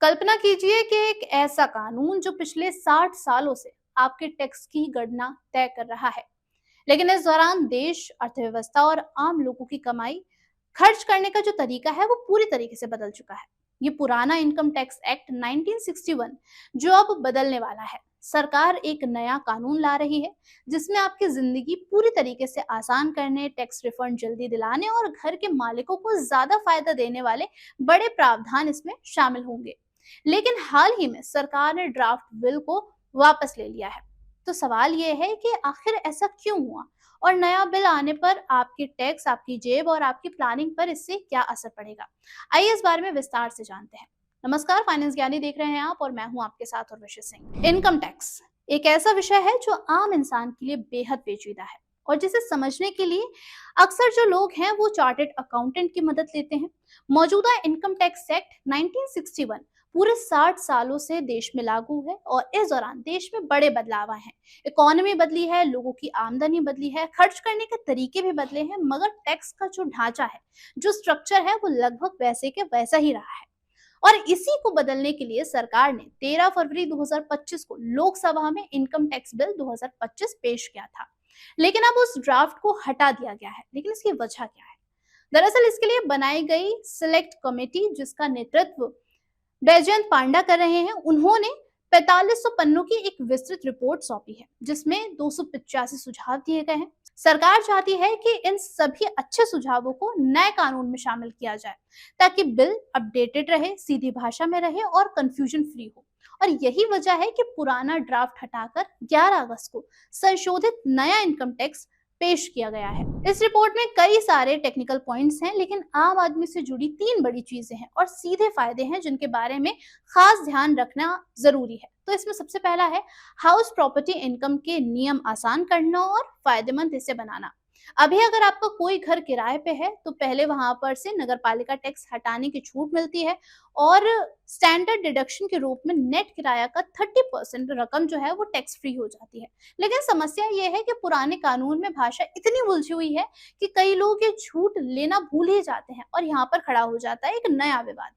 कल्पना कीजिए कि एक ऐसा कानून जो पिछले 60 सालों से आपके टैक्स की गणना तय कर रहा है, लेकिन इस दौरान देश, अर्थव्यवस्था और आम लोगों की कमाई खर्च करने का जो तरीका है वो पूरी तरीके से बदल चुका है। ये पुराना इनकम टैक्स एक्ट 1961 जो अब बदलने वाला है। सरकार एक नया कानून ला रही है जिसमें आपकी जिंदगी पूरी तरीके से आसान करने, टैक्स रिफंड जल्दी दिलाने और घर के मालिकों को ज्यादा फायदा देने वाले बड़े प्रावधान इसमें शामिल होंगे। लेकिन हाल ही में सरकार ने ड्राफ्ट बिल को वापस ले लिया है। तो सवाल ये है कि आखिर ऐसा क्यों हुआ और नया बिल आने पर आपकी टैक्स, आपकी जेब और आपकी प्लानिंग पर इससे क्या असर पड़ेगा। आइए इस बारे में विस्तार से जानते हैं। नमस्कार, फाइनेंस ज्ञानी देख रहे हैं आप और मैं हूं आपके साथ उर्वशी सिंह। इनकम टैक्स एक ऐसा विषय है जो आम इंसान के लिए बेहद पेचीदा है और जिसे समझने के लिए अक्सर जो लोग हैं वो चार्टेड अकाउंटेंट की मदद लेते हैं। मौजूदा इनकम टैक्स एक्ट 1961 पूरे 60 सालों से देश में लागू है और इस दौरान देश में बड़े बदलाव आए हैं। इकोनॉमी बदली है, लोगों की आमदनी बदली है, खर्च करने के तरीके भी बदले हैं, मगर टैक्स का जो ढांचा है, जो स्ट्रक्चर है वो लगभग वैसे के वैसा ही रहा है। और इसी को बदलने के लिए सरकार ने 13 फरवरी 2025 को लोकसभा में इनकम टैक्स बिल 2025 पेश किया था। लेकिन अब उस ड्राफ्ट को हटा दिया गया है। लेकिन इसकी वजह क्या है? दरअसल इसके लिए बनाई गई सिलेक्ट कमेटी जिसका नेतृत्व बैजयंत पांडा कर रहे हैं, उन्होंने 4500 पन्नों की एक विस्तृत रिपोर्ट सौंपी है जिसमें 285 सुझाव दिए गए हैं। सरकार चाहती है कि इन सभी अच्छे सुझावों को नए कानून में शामिल किया जाए ताकि बिल अपडेटेड रहे, सीधी भाषा में रहे और कंफ्यूजन फ्री हो। और यही वजह है कि पुराना ड्राफ्ट हटाकर 11 अगस्त को संशोधित नया इनकम टैक्स पेश किया गया है। इस रिपोर्ट में कई सारे टेक्निकल पॉइंट्स हैं, लेकिन आम आदमी से जुड़ी 3 बड़ी चीजें हैं और सीधे फायदे हैं जिनके बारे में खास ध्यान रखना जरूरी है। तो इसमें सबसे पहला है हाउस प्रॉपर्टी इनकम के नियम आसान करना और फायदेमंद इसे बनाना। अभी अगर आपका कोई घर किराए पे है तो पहले वहां पर से नगरपालिका टैक्स हटाने की छूट मिलती है और स्टैंडर्ड डिडक्शन के रूप में नेट किराया का 30% रकम जो है वो टैक्स फ्री हो जाती है। लेकिन समस्या ये है कि पुराने कानून में भाषा इतनी उलझी हुई है कि कई लोग ये छूट लेना भूल ही जाते हैं और यहाँ पर खड़ा हो जाता है एक नया विवाद।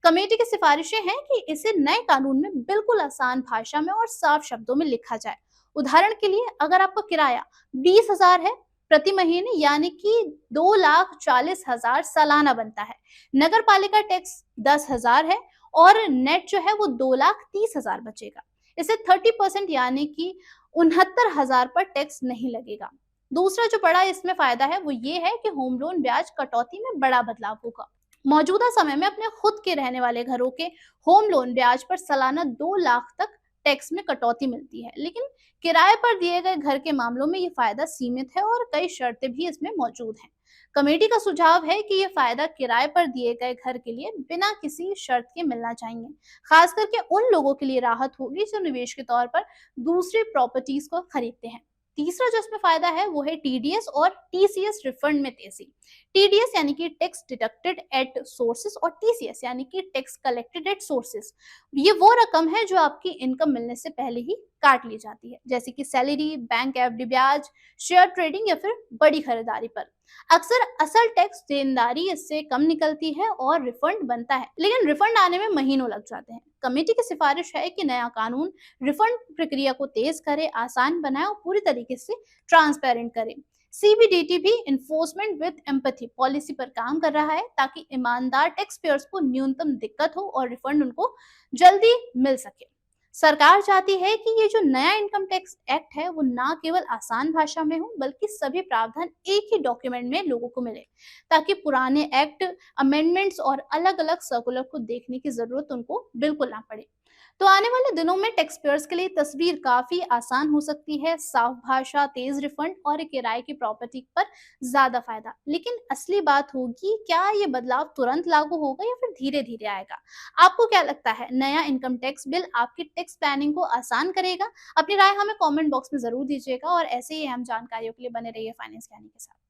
कमेटी की सिफारिशें हैं कि इसे नए कानून में बिल्कुल आसान भाषा में और साफ शब्दों में लिखा जाए। उदाहरण के लिए अगर आपका किराया 20,000 है प्रति महीने, यानी कि 2,40,000 सालाना बनता है, नगर पालिका टैक्स 10,000 है और नेट जो है वो 2,30,000 बचेगा। इसे 30% यानी कि 69,000 पर टैक्स नहीं लगेगा। दूसरा जो बड़ा इसमें फायदा है वो ये है कि होम लोन ब्याज कटौती में बड़ा बदलाव होगा। मौजूदा समय में अपने खुद के रहने वाले घरों के होम लोन ब्याज पर सालाना 2 लाख तक टैक्स में कटौती मिलती है, लेकिन किराए पर दिए गए घर के मामलों में ये फायदा सीमित है और कई शर्तें भी इसमें मौजूद हैं। कमेटी का सुझाव है कि ये फायदा किराए पर दिए गए घर के लिए बिना किसी शर्त के मिलना चाहिए। खास करके उन लोगों के लिए राहत होगी जो निवेश के तौर पर दूसरी प्रॉपर्टीज को खरीदते हैं। तीसरा जो इसमें फायदा है वो है टीडीएस और टीसीएस रिफंड में तेजी। टीडीएस यानी कि टैक्स डिडक्टेड एट सोर्सेस और टीसीएस यानी कि टैक्स कलेक्टेड एट सोर्सेस। ये वो रकम है जो आपकी इनकम मिलने से पहले ही काट ली जाती है, जैसे कि सैलरी, बैंक एफडी ब्याज, शेयर ट्रेडिंग या फिर बड़ी खरीदारी पर। अक्सर असल टैक्स देनदारी इससे कम निकलती है और रिफंड बनता है, लेकिन रिफंड आने में महीनों लग जाते हैं। कमेटी की सिफारिश है कि नया कानून रिफंड प्रक्रिया को तेज करे, आसान बनाए और पूरी तरीके से ट्रांसपेरेंट करे। सीबीडीटी भी इन्फोर्समेंट विद एम्पैथी पॉलिसी पर काम कर रहा है ताकि ईमानदार टैक्स पेयर्स को न्यूनतम दिक्कत हो और रिफंड उनको जल्दी मिल सके। सरकार चाहती है कि ये जो नया इनकम टैक्स एक्ट है वो ना केवल आसान भाषा में हो बल्कि सभी प्रावधान एक ही डॉक्यूमेंट में लोगों को मिले, ताकि पुराने एक्ट, अमेंडमेंट्स और अलग अलग सर्कुलर को देखने की जरूरत उनको बिल्कुल ना पड़े। तो आने वाले दिनों में टैक्स पेयर्स के लिए तस्वीर काफी आसान हो सकती है। साफ भाषा, तेज रिफंड और किराए की प्रॉपर्टी पर ज्यादा फायदा। लेकिन असली बात होगी, क्या ये बदलाव तुरंत लागू होगा या फिर धीरे धीरे आएगा? आपको क्या लगता है, नया इनकम टैक्स बिल आपकी टैक्स प्लानिंग को आसान करेगा? अपनी राय हमें कमेंट बॉक्स में जरूर दीजिएगा और ऐसे ही अहम जानकारियों के लिए बने रहिए फाइनेंस ज्ञानी के साथ।